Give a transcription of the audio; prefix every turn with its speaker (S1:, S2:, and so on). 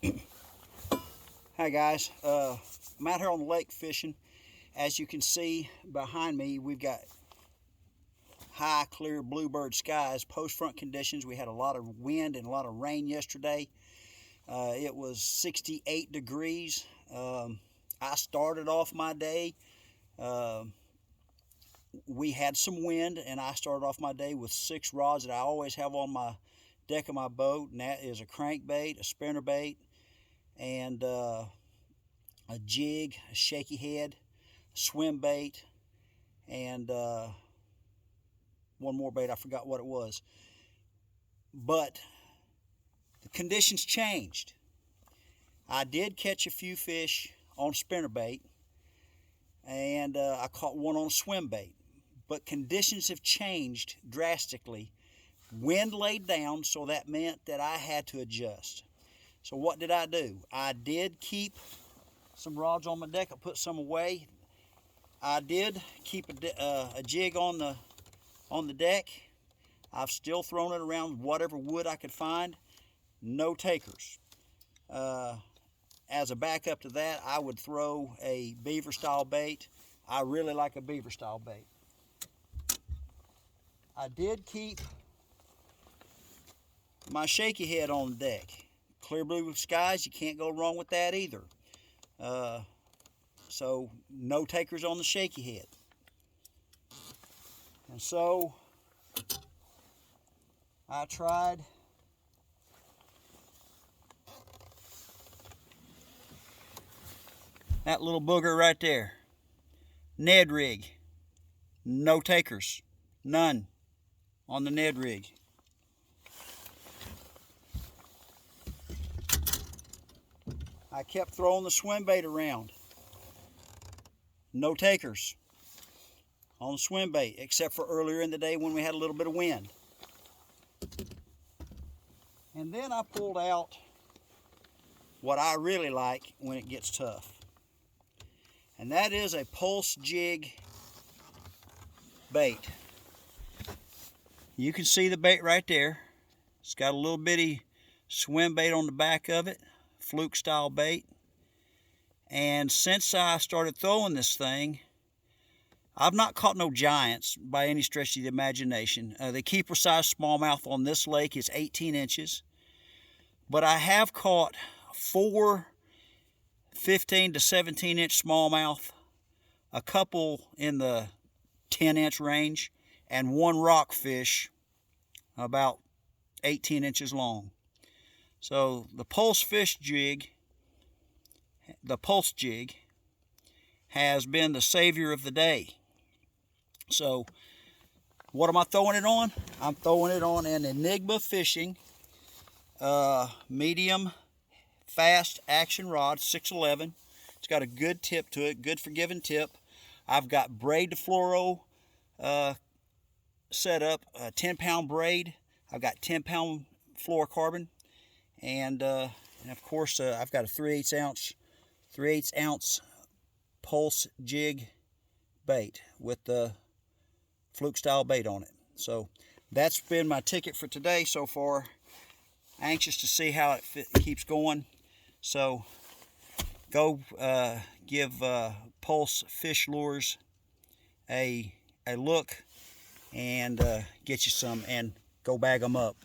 S1: Hi guys, I'm out here on the lake fishing. As you can see behind me, we've got high, clear bluebird skies. Post-front conditions, we had a lot of wind and a lot of rain yesterday. It was 68 degrees. I started off my day. Uh, we had some wind, and I started off my day with 6 rods that I always have on my deck of my boat, and that is a crankbait, a spinnerbait, and a jig, a shaky head, a swim bait, and one more bait. I forgot what it was. But the conditions changed. I did catch a few fish on spinnerbait, and I caught one on a swim bait. But conditions have changed drastically. Wind laid down, so that meant that I had to adjust. So what did I do? I did keep some rods on my deck. I put some away. I did keep a jig on the deck. I've still thrown it around whatever wood I could find. No takers. As a backup to that, I would throw a beaver style bait. I really like a beaver style bait. I did keep my shaky head on the deck. Clear blue skies, you can't go wrong with that either. So no takers on the shaky head. And so I tried that little booger right there. Ned rig. No takers. None on the Ned rig. I kept throwing the swim bait around. No takers on the swim bait, except for earlier in the day when we had a little bit of wind. And then I pulled out what I really like when it gets tough. And that is a pulse jig bait. You can see the bait right there. It's got a little bitty swim bait on the back of it, fluke style bait. And since I started throwing this thing, I've not caught no giants by any stretch of the imagination. The keeper size smallmouth on this lake is 18 inches. But I have caught 4 15 to 17 inch smallmouth, a couple in the 10-inch range, and one rockfish about 18 inches long. So the pulse jig has been the savior of the day. So what am I throwing it on? I'm throwing it on an Enigma Fishing medium fast action rod, 611. It's got a good tip to it, good forgiving tip. I've got braid to fluoro set up, a 10-pound braid. I've got 10-pound fluorocarbon, and of course I've got a 3/8 ounce pulse jig bait with the fluke style bait on it. So that's been my ticket for today so far. Anxious to see how it keeps going. So go give Pulse Fish Lures a look and get you some, and go bag them up.